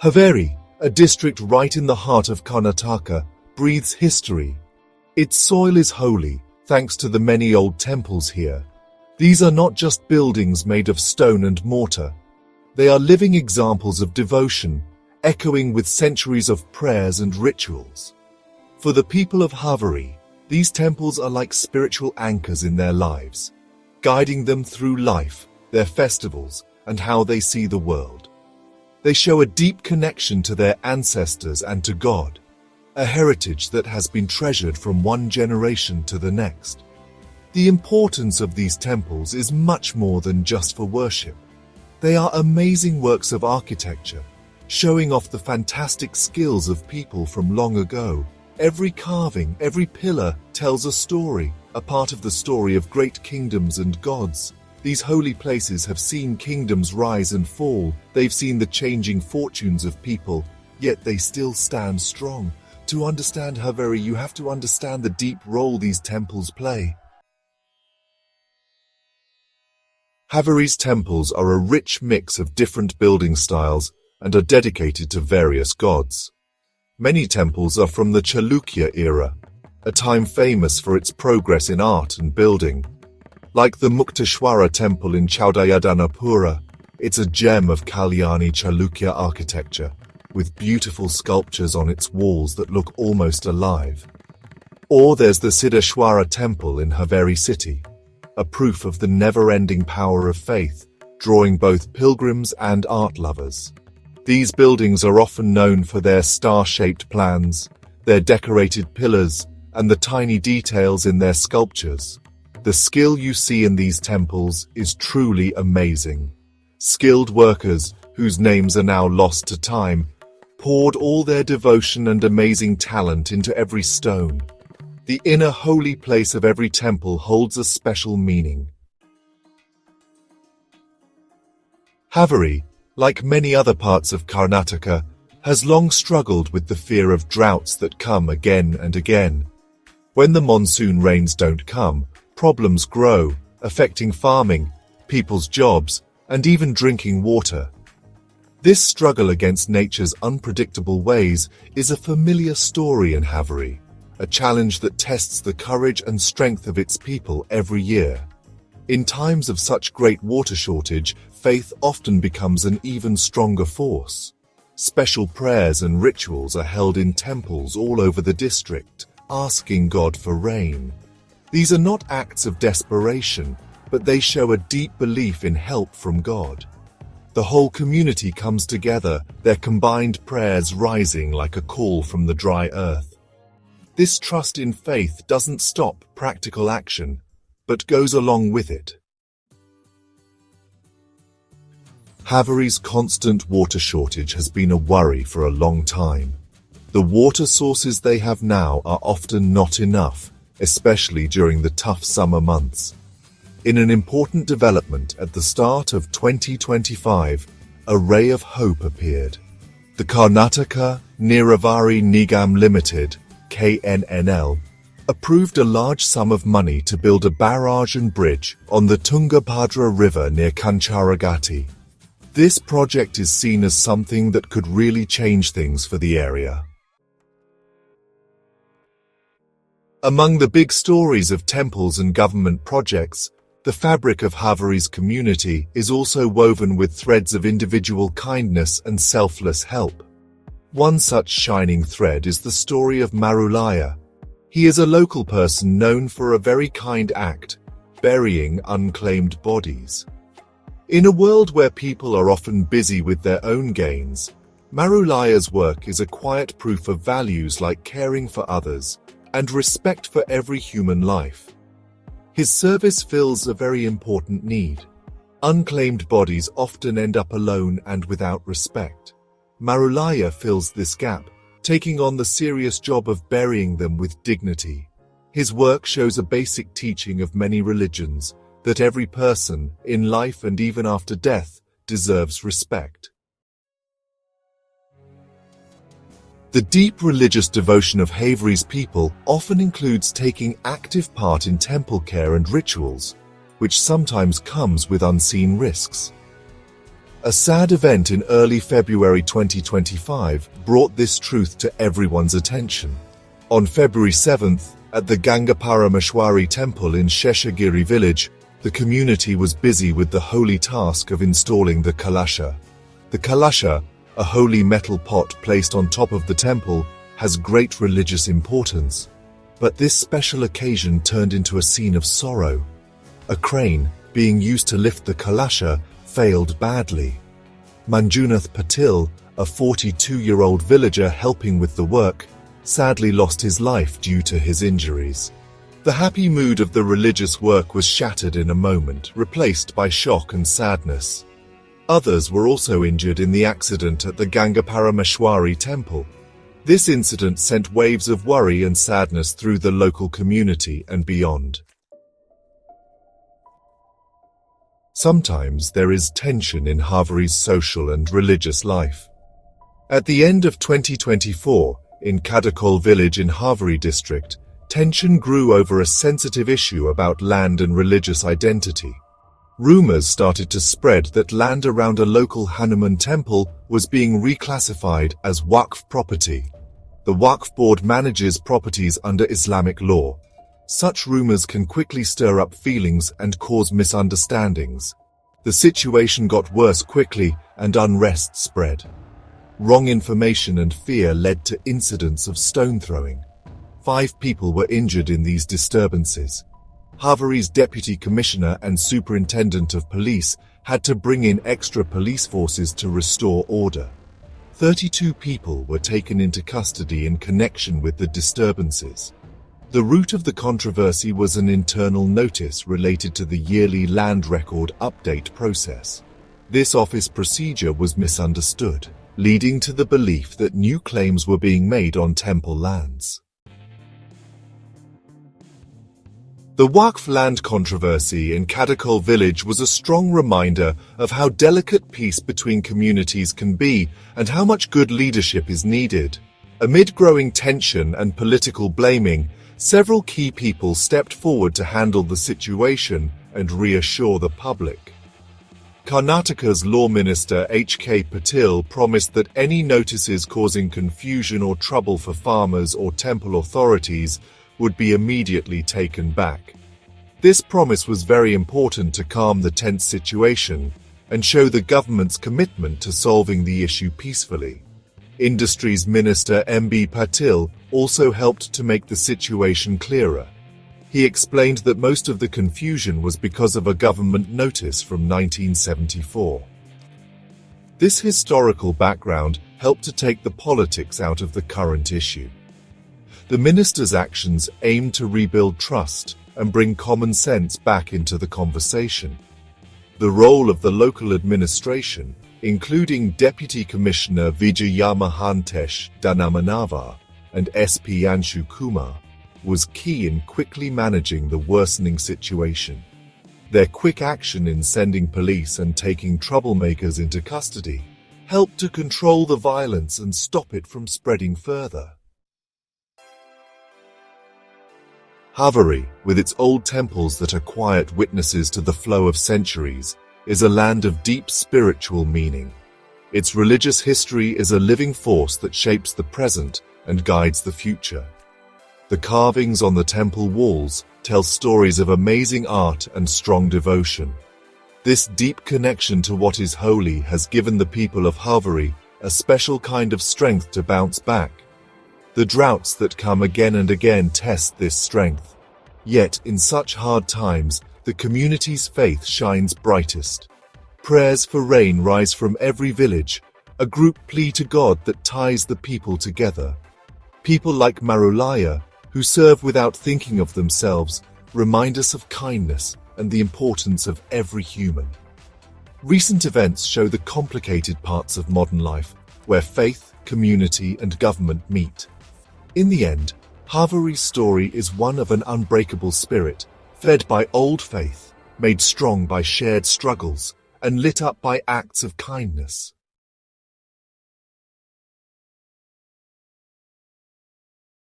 Haveri, a district right in the heart of Karnataka, breathes history. Its soil is holy, thanks to the many old temples here. These are not just buildings made of stone and mortar. They are living examples of devotion, echoing with centuries of prayers and rituals. For the people of Haveri, these temples are like spiritual anchors in their lives, guiding them through life, their festivals, and how they see the world. They show a deep connection to their ancestors and to God, a heritage that has been treasured from one generation to the next. The importance of these temples is much more than just for worship. They are amazing works of architecture, showing off the fantastic skills of people from long ago. Every carving, every pillar tells a story, a part of the story of great kingdoms and gods. These holy places have seen kingdoms rise and fall. They've seen the changing fortunes of people, yet they still stand strong. To understand Haveri, you have to understand the deep role these temples play. Haveri's temples are a rich mix of different building styles and are dedicated to various gods. Many temples are from the Chalukya era, a time famous for its progress in art and building. Like the Mukteshwara temple in Chowdayadanapura, it's a gem of Kalyani Chalukya architecture, with beautiful sculptures on its walls that look almost alive. Or there's the Siddheshwara temple in Haveri city, a proof of the never-ending power of faith, drawing both pilgrims and art lovers. These buildings are often known for their star-shaped plans, their decorated pillars, and the tiny details in their sculptures. The skill you see in these temples is truly amazing. Skilled workers, whose names are now lost to time, poured all their devotion and amazing talent into every stone. The inner holy place of every temple holds a special meaning. Haveri, like many other parts of Karnataka, has long struggled with the fear of droughts that come again and again. When the monsoon rains don't come, problems grow, affecting farming, people's jobs, and even drinking water. This struggle against nature's unpredictable ways is a familiar story in Haveri, a challenge that tests the courage and strength of its people every year. In times of such great water shortage, faith often becomes an even stronger force. Special prayers and rituals are held in temples all over the district, asking God for rain. These are not acts of desperation, but they show a deep belief in help from God. The whole community comes together, their combined prayers rising like a call from the dry earth. This trust in faith doesn't stop practical action, but goes along with it. Haveri's constant water shortage has been a worry for a long time. The water sources they have now are often not enough, especially during the tough summer months. In an important development at the start of 2025, a ray of hope appeared. The Karnataka Neeravari Nigam Limited, KNNL, approved a large sum of money to build a barrage and bridge on the Tungabhadra river near Kancharagati. This project is seen as something that could really change things for the area. Among the big stories of temples and government projects, the fabric of Haveri's community is also woven with threads of individual kindness and selfless help. One such shining thread is the story of Marulayya. He is a local person known for a very kind act, burying unclaimed bodies. In a world where people are often busy with their own gains, Marulayya's work is a quiet proof of values like caring for others and respect for every human life. His service fills a very important need. Unclaimed bodies often end up alone and without respect. Marulayya fills this gap, taking on the serious job of burying them with dignity. His work shows a basic teaching of many religions, that every person, in life and even after death, deserves respect. The deep religious devotion of Haveri's people often includes taking active part in temple care and rituals, which sometimes comes with unseen risks. A sad event in early February 2025 brought this truth to everyone's attention. On February 7th, at the Haveri Temple in Sheshagiri village, the community was busy with the holy task of installing the kalasha. The kalasha, a holy metal pot placed on top of the temple, has great religious importance. But this special occasion turned into a scene of sorrow. A crane, being used to lift the kalasha, failed badly. Manjunath Patil, a 42-year-old villager helping with the work, sadly lost his life due to his injuries. The happy mood of the religious work was shattered in a moment, replaced by shock and sadness. Others were also injured in the accident at the Haveri Temple. This incident sent waves of worry and sadness through the local community and beyond. Sometimes there is tension in Haveri's social and religious life. At the end of 2024, in Kadakol village in Haveri district, tension grew over a sensitive issue about land and religious identity. Rumors started to spread that land around a local Hanuman temple was being reclassified as Waqf property. The Waqf board manages properties under Islamic law. Such rumors can quickly stir up feelings and cause misunderstandings. The situation got worse quickly and unrest spread. Wrong information and fear led to incidents of stone throwing. 5 people were injured in these disturbances. Haveri's deputy commissioner and superintendent of police had to bring in extra police forces to restore order. 32 people were taken into custody in connection with the disturbances. The root of the controversy was an internal notice related to the yearly land record update process. This office procedure was misunderstood, leading to the belief that new claims were being made on temple lands. The Waqf land controversy in Kadakol village was a strong reminder of how delicate peace between communities can be and how much good leadership is needed. Amid growing tension and political blaming, several key people stepped forward to handle the situation and reassure the public. Karnataka's Law Minister H.K. Patil promised that any notices causing confusion or trouble for farmers or temple authorities would be immediately taken back. This promise was very important to calm the tense situation and show the government's commitment to solving the issue peacefully. Industries Minister M.B. Patil also helped to make the situation clearer. He explained that most of the confusion was because of a government notice from 1974. This historical background helped to take the politics out of the current issue. The minister's actions aimed to rebuild trust and bring common sense back into the conversation. The role of the local administration, including Deputy Commissioner Vijayamahantesh Danamanava and SP Anshu Kumar, was key in quickly managing the worsening situation. Their quick action in sending police and taking troublemakers into custody helped to control the violence and stop it from spreading further. Haveri, with its old temples that are quiet witnesses to the flow of centuries, is a land of deep spiritual meaning. Its religious history is a living force that shapes the present and guides the future. The carvings on the temple walls tell stories of amazing art and strong devotion. This deep connection to what is holy has given the people of Haveri a special kind of strength to bounce back. The droughts that come again and again test this strength. Yet, in such hard times, the community's faith shines brightest. Prayers for rain rise from every village, a group plea to God that ties the people together. People like Marulayya, who serve without thinking of themselves, remind us of kindness and the importance of every human. Recent events show the complicated parts of modern life, where faith, community, and government meet. In the end, Haveri's story is one of an unbreakable spirit, fed by old faith, made strong by shared struggles, and lit up by acts of kindness.